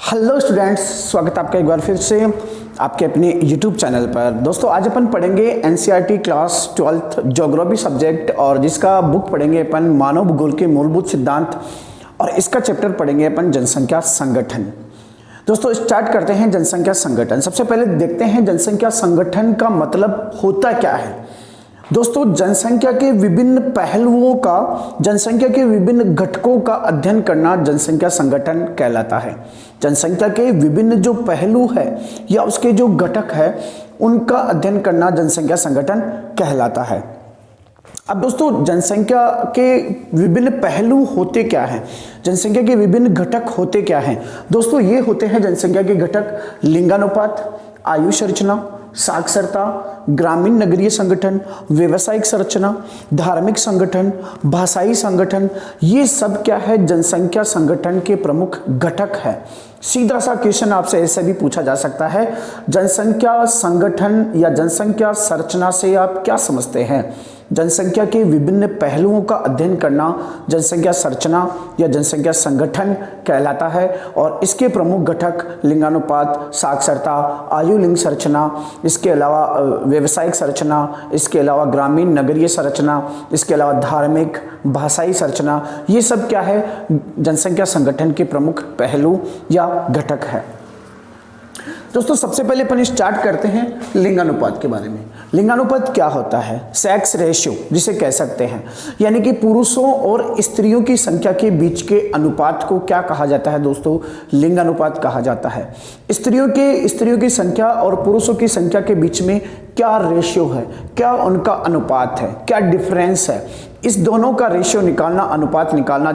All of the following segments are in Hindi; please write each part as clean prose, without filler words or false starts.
हेलो स्टूडेंट्स, स्वागत है आपका एक बार फिर से आपके अपने यूट्यूब चैनल पर। दोस्तों आज अपन पढ़ेंगे NCERT class 12th geography subject, और जिसका बुक पढ़ेंगे अपन मानव भूगोल के मूलभूत सिद्धांत, और इसका चैप्टर पढ़ेंगे अपन जनसंख्या संगठन। दोस्तों स्टार्ट करते हैं जनसंख्या संगठन। सबसे पहले देखते हैं जनसंख्या संगठन का मतलब होता क्या है। दोस्तों जनसंख्या के विभिन्न पहलुओं का, जनसंख्या के विभिन्न घटकों का अध्ययन करना जनसंख्या संगठन कहलाता है। जनसंख्या के विभिन्न जो पहलू है या उसके जो घटक है उनका अध्ययन करना जनसंख्या संगठन कहलाता है। अब दोस्तों जनसंख्या के विभिन्न पहलू होते क्या हैं, जनसंख्या के विभिन्न घटक होते क्या हैं। दोस्तों ये होते हैं जनसंख्या के घटक: लिंगानुपात, आयु संरचना, साक्षरता, ग्रामीण नगरीय संगठन, व्यावसायिक संरचना, धार्मिक संगठन, भाषाई संगठन। ये सब क्या है, जनसंख्या संगठन के प्रमुख घटक है। सीधा सा क्वेश्चन आपसे ऐसे भी पूछा जा सकता है, जनसंख्या संगठन या जनसंख्या संरचना से आप क्या समझते हैं। जनसंख्या के विभिन्न पहलुओं का अध्ययन करना जनसंख्या संरचना या जनसंख्या संगठन कहलाता है, और इसके प्रमुख घटक लिंगानुपात, साक्षरता, आयु लिंग संरचना, इसके अलावा व्यावसायिक संरचना, इसके अलावा ग्रामीण नगरीय संरचना, इसके अलावा धार्मिक भाषाई संरचना। ये सब क्या है, जनसंख्या संगठन के प्रमुख पहलू या घटक है। दोस्तों सबसे पहले अपन स्टार्ट करते हैं लिंगानुपात के बारे में। लिंगानुपात क्या होता है? सेक्स रेशियो जिसे कह सकते हैं, यानी कि पुरुषों और स्त्रियों की संख्या के बीच के अनुपात को क्या कहा जाता है दोस्तों? लिंगानुपात कहा जाता है। स्त्रियों की संख्या और पुरुषों की संख्या के बीच में क्या रेशियो है, क्या उनका अनुपात है, क्या डिफरेंस है, इस दोनों का रेशियो निकालना, अनुपात निकालना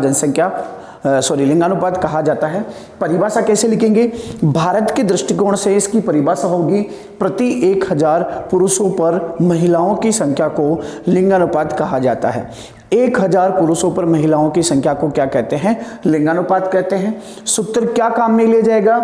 लिंगानुपात कहा जाता है। परिभाषा कैसे लिखेंगे? भारत के दृष्टिकोण से इसकी परिभाषा होगी, प्रति 1000 पुरुषों पर महिलाओं की संख्या को लिंगानुपात कहा जाता है। 1000 पुरुषों पर महिलाओं की संख्या को क्या कहते हैं? लिंगानुपात कहते हैं। सूत्र क्या काम में ले जाएगा?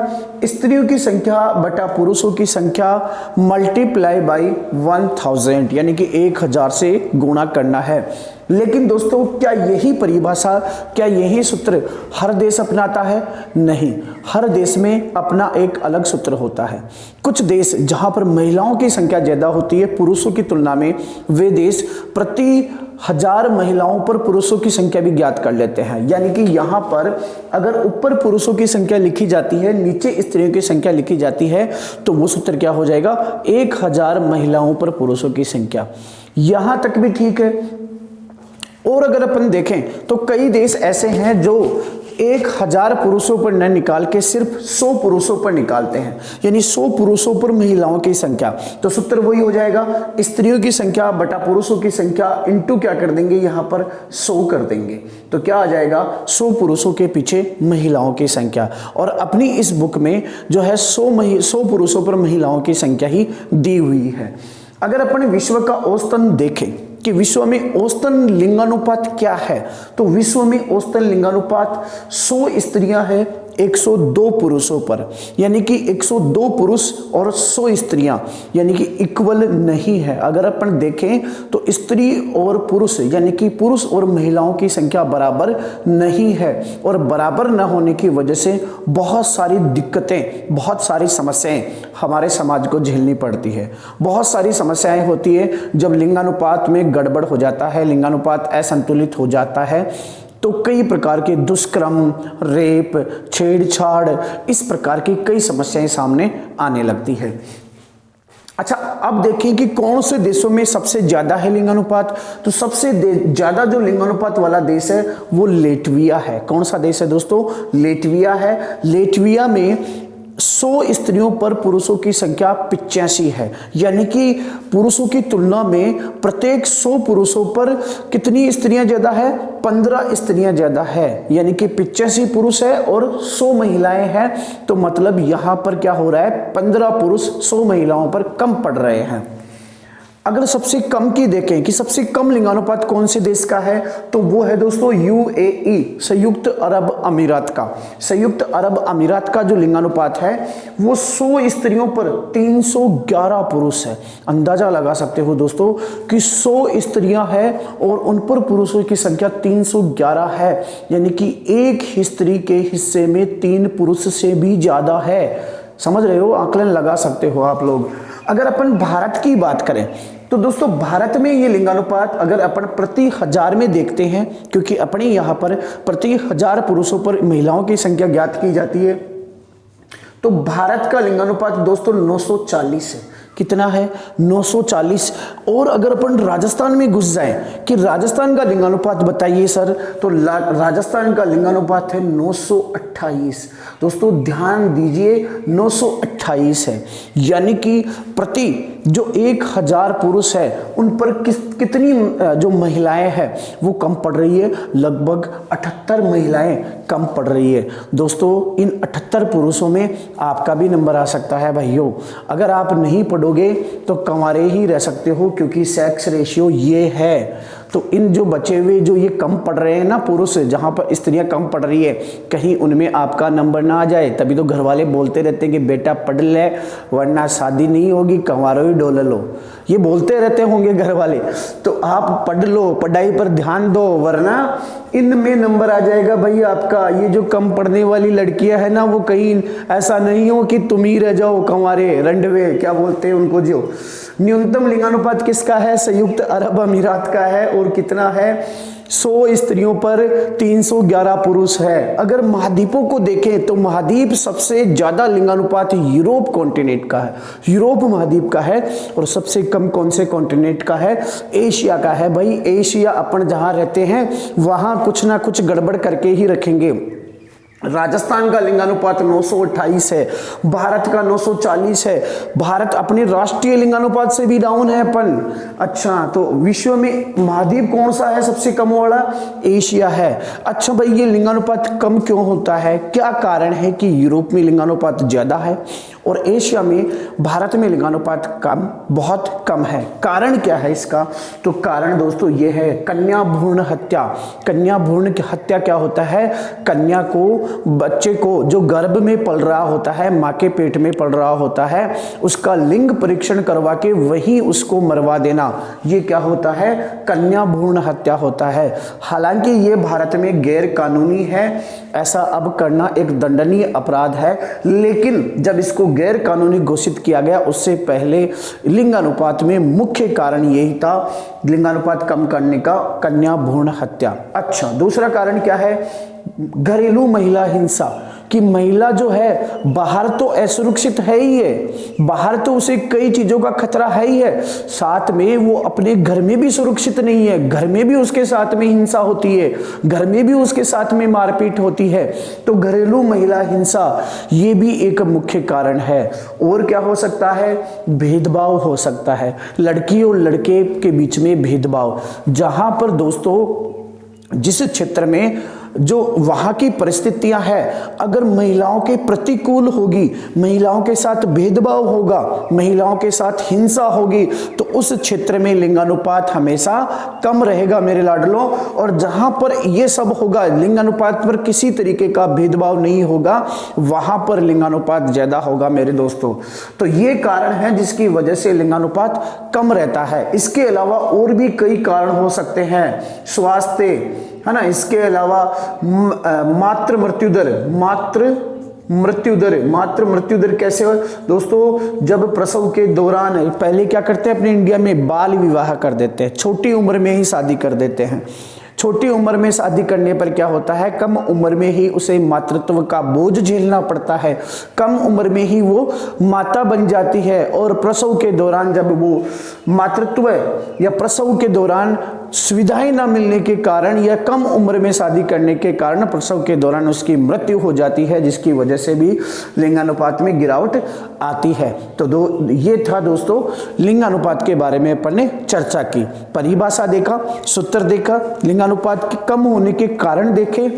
स्त्रियों की संख्या बटा पुरुषों की संख्या मल्टीप्लाई बाई 1000, यानी कि 1000 से गुणा करना है। लेकिन दोस्तों क्या यही परिभाषा, क्या यही सूत्र हर देश अपनाता है? नहीं, हर देश में अपना एक अलग सूत्र होता है। कुछ देश जहां पर महिलाओं की संख्या ज्यादा होती है पुरुषों की तुलना में, वे देश प्रति 1000 महिलाओं पर पुरुषों की संख्या भी ज्ञात कर लेते हैं। यानी कि यहाँ पर अगर ऊपर पुरुषों की संख्या लिखी जाती है, नीचे स्त्रियों की संख्या लिखी जाती है, तो वो सूत्र क्या हो जाएगा? 1000 महिलाओं पर पुरुषों की संख्या। यहां तक भी ठीक है। और अगर अपन देखें तो कई देश ऐसे हैं जो 1000 पुरुषों पर न निकाल के सिर्फ 100 पुरुषों पर निकालते हैं, यानी 100 पुरुषों पर महिलाओं की संख्या। तो सूत्र वही हो जाएगा, स्त्रियों की संख्या बटा पुरुषों की संख्या इंटू क्या कर देंगे, यहाँ पर 100 कर देंगे। तो क्या आ जाएगा? 100 पुरुषों के पीछे महिलाओं की संख्या। और अपनी इस बुक में जो है 100 पुरुषों पर महिलाओं की संख्या ही दी हुई है। अगर अपन विश्व का औसतन देखें कि विश्व में औसतन लिंगानुपात क्या है, तो विश्व में औसतन लिंगानुपात 100 स्त्रियां हैं 102 पुरुषों पर, यानी कि 102 पुरुष और 100 स्त्रियां, यानी कि इक्वल नहीं है। अगर अपन देखें तो स्त्री और पुरुष, यानी कि पुरुष और महिलाओं की संख्या बराबर नहीं है, और बराबर न होने की वजह से बहुत सारी दिक्कतें, बहुत सारी समस्याएं हमारे समाज को झेलनी पड़ती है। बहुत सारी समस्याएं होती है जब लिंगानुपात में गड़बड़ हो जाता है, लिंगानुपात असंतुलित हो जाता है, तो कई प्रकार के दुष्कर्म, रेप, छेड़छाड़, इस प्रकार की कई समस्याएं सामने आने लगती है। अच्छा, अब देखें कि कौन से देशों में सबसे ज्यादा है लिंगानुपात। तो सबसे ज्यादा जो लिंगानुपात वाला देश है वो लेटविया है। कौन सा देश है दोस्तों? लेटविया है। लेटविया में 100 स्त्रियों पर पुरुषों की संख्या 85 है, यानी कि पुरुषों की तुलना में प्रत्येक 100 पुरुषों पर कितनी स्त्रियां ज्यादा है? 15 स्त्रियां ज्यादा है, यानी कि 85 पुरुष है और 100 महिलाएं हैं। तो मतलब यहां पर क्या हो रहा है? 15 पुरुष 100 महिलाओं पर कम पड़ रहे हैं। अगर सबसे कम की देखें कि सबसे कम लिंगानुपात कौन से देश का है, तो वो है दोस्तों यूएई, संयुक्त अरब अमीरात का। संयुक्त अरब अमीरात का जो लिंगानुपात है वो 100 स्त्रियों पर 311 पुरुष है। अंदाजा लगा सकते हो दोस्तों कि 100 स्त्रियां हैं और उन पर पुरुषों की संख्या 311 है, यानी कि एक ही स्त्री के हिस्से में 3 पुरुष से भी ज्यादा है। समझ रहे हो, आकलन लगा सकते हो आप लोग। अगर अपन भारत की बात करें तो दोस्तों भारत में ये लिंगानुपात अगर अपन प्रति 1000 में देखते हैं, क्योंकि अपने यहाँ पर प्रति 1000 पुरुषों पर महिलाओं की संख्या ज्ञात की जाती है, तो भारत का लिंगानुपात दोस्तों 940 है। कितना है? 940। और अगर अपन राजस्थान में घुस जाएं कि राजस्थान का लिंगानुपात बताइए सर, तो राजस्थान का लिंगानुपात है 928। दोस्तों ध्यान दीजिए 928 है, यानी कि प्रति जो 1000 पुरुष है उन पर कितनी जो महिलाएं हैं वो कम पड़ रही है, लगभग 78 महिलाएं कम पड़ रही है। दोस्तों इन 78 पुरुषों में आपका भी नंबर आ सकता है भाइयों। अगर आप नहीं पढ़ोगे तो कंवारे ही रह सकते हो, क्योंकि सेक्स रेशियो ये है। तो इन जो बचे हुए जो ये कम पढ़ रहे हैं ना पुरुष, जहां पर स्त्रियां कम पढ़ रही है, कहीं उनमें आपका नंबर ना आ जाए। तभी तो घर वाले बोलते रहते हैं कि बेटा पढ़ ले वरना शादी नहीं होगी, कंवारो ही डोल लो, ये बोलते रहते होंगे घर वाले। तो आप पढ़ लो, पढ़ाई पर ध्यान दो, वरना इनमें नंबर आ जाएगा भाई आपका। ये जो कम पढ़ने वाली लड़कियां है ना, वो कहीं ऐसा नहीं हो कि तुम ही रह जाओ कंवारे, रंडवे क्या बोलते हैं उनको। जो न्यूनतम लिंगानुपात किसका है? संयुक्त अरब अमीरात का है। और कितना है? 100 स्त्रियों पर 311 पुरुष है। अगर महाद्वीपों को देखें तो महाद्वीप सबसे ज्यादा लिंगानुपात यूरोप कॉन्टिनेंट का है, यूरोप महाद्वीप का है। और सबसे कम कौन से कॉन्टिनेंट का है? एशिया का है। भाई एशिया अपन जहां रहते हैं वहां कुछ ना कुछ गड़बड़ करके ही रखेंगे। राजस्थान का लिंगानुपात 928 है, भारत का 940 है। भारत अपने राष्ट्रीय लिंगानुपात से भी डाउन है अपन। अच्छा, तो विश्व में महाद्वीप कौन सा है सबसे कम वाला? एशिया है। अच्छा भाई, ये लिंगानुपात कम क्यों होता है? क्या कारण है कि यूरोप में लिंगानुपात ज्यादा है और एशिया में, भारत में लिंगानुपात कम, बहुत कम है? कारण क्या है इसका? तो कारण दोस्तों ये है कन्या भ्रूण हत्या। कन्या भ्रूण हत्या क्या होता है? कन्या को, बच्चे को जो गर्भ में पल रहा होता है, माँ के पेट में पल रहा होता है, उसका लिंग परीक्षण करवा के वही उसको मरवा देना, ये क्या होता है? कन्या भ्रूण हत्या होता है। हालांकि ये भारत में गैर कानूनी है, ऐसा अब करना एक दंडनीय अपराध है, लेकिन जब इसको गैर कानूनी घोषित किया गया उससे पहले लिंगानुपात में मुख्य कारण यही था, लिंगानुपात कम करने का, कन्या भ्रूण हत्या। अच्छा, दूसरा कारण क्या है? घरेलू महिला हिंसा। कि महिला जो है बाहर तो असुरक्षित है ही है, बाहर तो उसे कई चीजों का खतरा है ही है, साथ में वो अपने घर में भी सुरक्षित नहीं है, घर में भी उसके साथ में हिंसा होती है, घर में भी उसके साथ में मारपीट होती है। तो घरेलू महिला हिंसा ये भी एक मुख्य कारण है। और क्या हो सकता है? भेदभाव हो सकता है, लड़की और लड़के के बीच में भेदभाव। जहां पर दोस्तों जिस क्षेत्र में जो वहां की परिस्थितियां हैं, अगर महिलाओं के प्रतिकूल होगी, महिलाओं के साथ भेदभाव होगा, महिलाओं के साथ हिंसा होगी, तो उस क्षेत्र में लिंगानुपात हमेशा कम रहेगा मेरे लाडलों। और जहां पर ये सब होगा, लिंगानुपात पर किसी तरीके का भेदभाव नहीं होगा, वहां पर लिंगानुपात ज्यादा होगा मेरे दोस्तों। तो ये कारण है जिसकी वजह से लिंगानुपात कम रहता है। इसके अलावा और भी कई कारण हो सकते हैं, स्वास्थ्य है ना, इसके अलावा मातृ मृत्यु दर कैसे हो दोस्तों? जब प्रसव के दौरान, पहले क्या करते हैं अपने इंडिया में, बाल विवाह कर देते हैं, छोटी उम्र में ही शादी कर देते हैं। छोटी उम्र में शादी करने पर क्या होता है? कम उम्र में ही उसे मातृत्व का बोझ झेलना पड़ता है, कम उम्र में ही वो माता बन जाती है। और प्रसव के दौरान जब वो मातृत्व या प्रसव के दौरान सुविधाएं ना मिलने के कारण या कम उम्र में शादी करने के कारण प्रसव के दौरान उसकी मृत्यु हो जाती है, जिसकी वजह से भी लिंगानुपात में गिरावट आती है। तो ये था दोस्तों लिंगानुपात के बारे में अपन ने चर्चा की, परिभाषा देखा, सूत्र देखा, लिंगानुपात के कम होने के कारण देखे,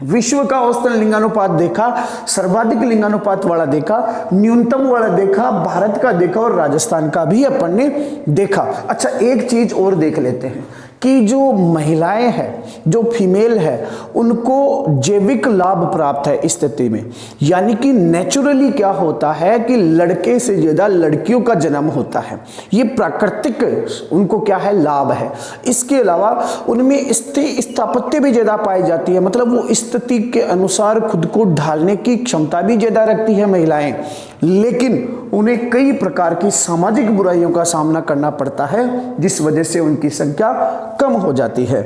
विश्व का औसतन लिंगानुपात देखा, सर्वाधिक लिंगानुपात वाला देखा, न्यूनतम वाला देखा, भारत का देखा और राजस्थान का भी अपन ने देखा। अच्छा, एक चीज और देख लेते हैं कि जो महिलाएं हैं, जो फीमेल है, उनको जैविक लाभ प्राप्त है इस स्थिति में। यानी कि नेचुरली क्या होता है कि लड़के से ज्यादा लड़कियों का जन्म होता है, ये प्राकृतिक उनको क्या है, लाभ है। इसके अलावा उनमें स्थापत्य भी ज्यादा पाई जाती है, मतलब वो स्थिति के अनुसार खुद को ढालने की क्षमता भी ज्यादा रखती है महिलाएं। लेकिन उन्हें कई प्रकार की सामाजिक बुराइयों का सामना करना पड़ता है, जिस वजह से उनकी संख्या कम हो जाती है।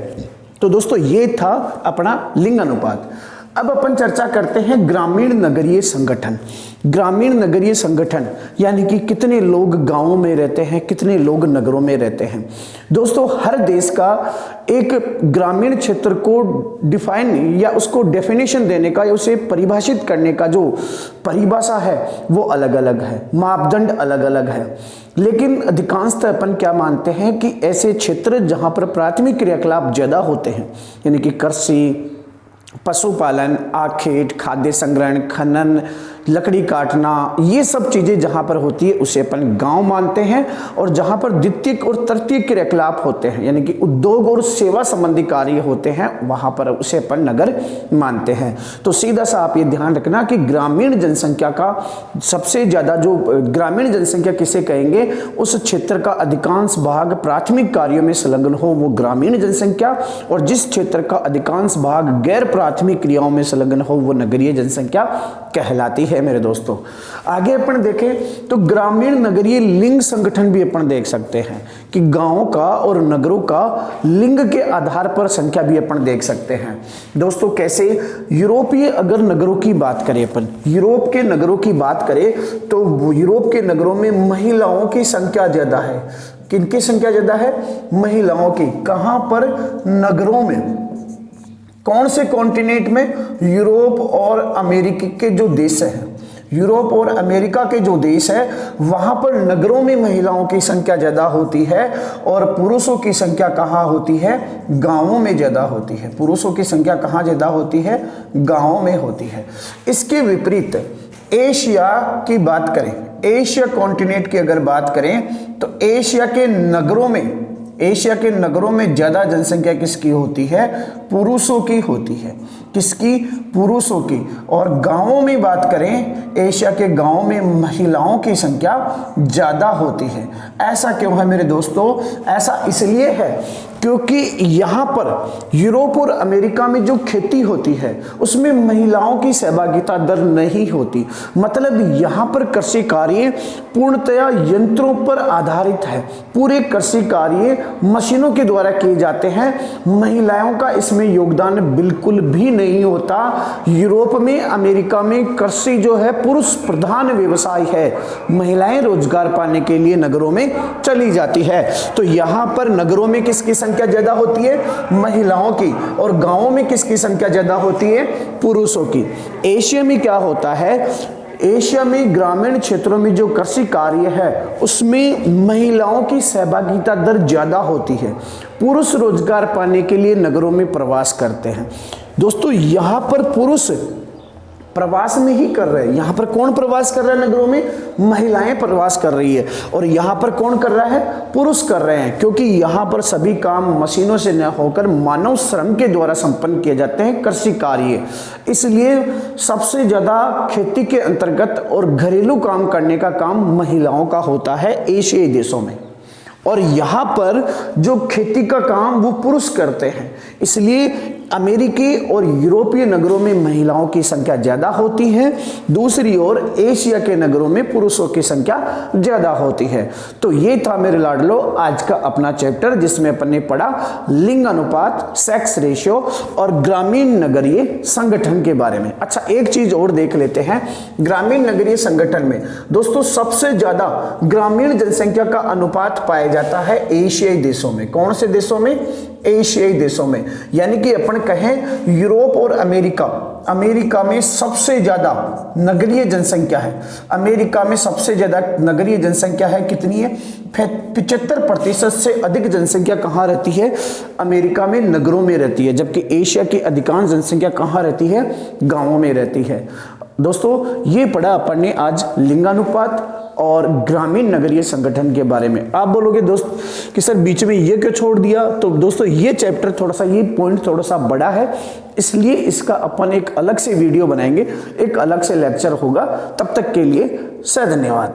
तो दोस्तों, ये था अपना लिंग अनुपात। अब अपन चर्चा करते हैं ग्रामीण नगरीय संगठन। ग्रामीण नगरीय संगठन यानी कि कितने लोग गांवों में रहते हैं, कितने लोग नगरों में रहते हैं। दोस्तों, हर देश का एक ग्रामीण क्षेत्र को डिफाइन या उसको डेफिनेशन देने का या उसे परिभाषित करने का जो परिभाषा है वो अलग अलग है, मापदंड अलग अलग है। लेकिन अधिकांशतः अपन क्या मानते हैं कि ऐसे क्षेत्र जहां पर प्राथमिक क्रियाकलाप ज्यादा होते हैं, यानी कि कृषि, पशुपालन, आखेट, खाद्य संग्रहण, खनन, लकड़ी काटना, ये सब चीजें जहां पर होती है उसे अपन गांव मानते हैं। और जहां पर द्वितीयक और तृतीयक क्रियाकलाप होते हैं, यानी कि उद्योग और सेवा संबंधी कार्य होते हैं, वहां पर उसे अपन नगर मानते हैं। तो सीधा सा आप ये ध्यान रखना कि ग्रामीण जनसंख्या का सबसे ज्यादा, जो ग्रामीण जनसंख्या किसे कहेंगे, उस क्षेत्र का अधिकांश भाग प्राथमिक कार्यों में संलग्न हो वो ग्रामीण जनसंख्या, और जिस क्षेत्र का अधिकांश भाग गैर प्राथमिक क्रियाओं में संलग्न हो वो नगरीय जनसंख्या कहलाती है। मेरे दोस्तों, आगे अपन देखें तो ग्रामीण नगरीय लिंग संगठन भी अपन देख सकते हैं कि गांवों का और नगरों का लिंग के आधार पर संख्या भी अपन देख सकते हैं। दोस्तों, कैसे? यूरोपीय अगर नगरों की बात करें, अपन यूरोप के नगरों की बात करें तो यूरोप के नगरों में महिलाओं की संख्या ज्यादा है। किनकी संख्या ज्यादा है? महिलाओं की। कहां पर? नगरों में। कौन से कॉन्टिनेंट में? यूरोप और अमेरिका के जो देश हैं, यूरोप और अमेरिका के जो देश है, वहां पर नगरों में महिलाओं की संख्या ज्यादा होती है और पुरुषों की संख्या कहां होती है? गांवों में ज्यादा होती है। पुरुषों की संख्या कहां ज्यादा होती है? गांवों में होती है। इसके विपरीत एशिया की बात करें, एशिया कॉन्टिनेंट की अगर बात करें तो एशिया के नगरों में ज्यादा जनसंख्या किसकी होती है? पुरुषों की होती है। किसकी? पुरुषों की। और गांवों में बात करें, एशिया के गांवों में महिलाओं की संख्या ज्यादा होती है। ऐसा क्यों है मेरे दोस्तों? ऐसा इसलिए है क्योंकि यहाँ पर यूरोप और अमेरिका में जो खेती होती है उसमें महिलाओं की सहभागिता दर नहीं होती। मतलब यहाँ पर कृषि कार्य पूर्णतया यंत्रों पर आधारित है। पूरे कृषि कार्य मशीनों के द्वारा किए जाते हैं। महिलाओं का इसमें योगदान बिल्कुल भी नहीं होता। यूरोप में, अमेरिका में कृषि जो है पुरुष प्रधान व्यवसाय है। महिलाएं रोजगार पाने के लिए नगरों में चली जाती है। तो यहाँ पर नगरों में किसकी संख्या ज्यादा होती है? महिलाओं की। और गांवों में किसकी संख्या ज्यादा होती है? पुरुषों की। एशिया में क्या होता है? एशिया में ग्रामीण क्षेत्रों में जो कृषि कार्य है उसमें महिलाओं की सहभागिता दर ज्यादा होती है। पुरुष रोजगार पाने के लिए नगरों में प्रवास करते हैं। दोस्तों, यहाँ पर पुरुष प्रवास में ही कर रहे हैं। यहाँ पर कौन प्रवास कर रहा है? नगरों में महिलाएं प्रवास कर रही है। और यहाँ पर कौन कर रहा है? पुरुष कर रहे हैं। क्योंकि यहाँ पर सभी काम मशीनों से न होकर मानव श्रम के द्वारा संपन्न किए जाते हैं कृषि कार्य। इसलिए सबसे ज्यादा खेती के अंतर्गत और घरेलू काम करने का काम महिलाओं का होता है एशियाई देशों में। और यहाँ पर जो खेती का काम वो पुरुष करते हैं। इसलिए अमेरिकी और यूरोपीय नगरों में महिलाओं की संख्या ज्यादा होती है। दूसरी ओर एशिया के नगरों में पुरुषों की संख्या ज्यादा होती है। तो ये था मेरे लाडलो आज का अपना चैप्टर, जिसमें अपन ने पढ़ा लिंग अनुपात, सेक्स रेशियो और ग्रामीण नगरीय संगठन के बारे में। अच्छा, एक चीज और देख लेते हैं। ग्रामीण नगरीय संगठन में दोस्तों सबसे ज्यादा ग्रामीण जनसंख्या का अनुपात पाया जाता है एशियाई देशों में। कौन से देशों में? एशियाई देशों में, यानी कि अपन कहें यूरोप और अमेरिका में सबसे ज्यादा नगरीय जनसंख्या है। अमेरिका में सबसे ज्यादा नगरीय जनसंख्या है, कितनी है? 75% से अधिक जनसंख्या कहाँ रहती है? अमेरिका में नगरों में रहती है, जबकि एशिया की अधिकांश जनसंख्या कहाँ रहती है? गांवों में रहती है। दोस्तों ये पढ़ा अपन ने आज लिंगानुपात और ग्रामीण नगरीय संगठन के बारे में। आप बोलोगे दोस्त कि सर बीच में ये क्यों छोड़ दिया? तो दोस्तों ये चैप्टर थोड़ा सा, ये पॉइंट थोड़ा सा बड़ा है, इसलिए इसका अपन एक अलग से वीडियो बनाएंगे, एक अलग से लेक्चर होगा। तब तक के लिए धन्यवाद।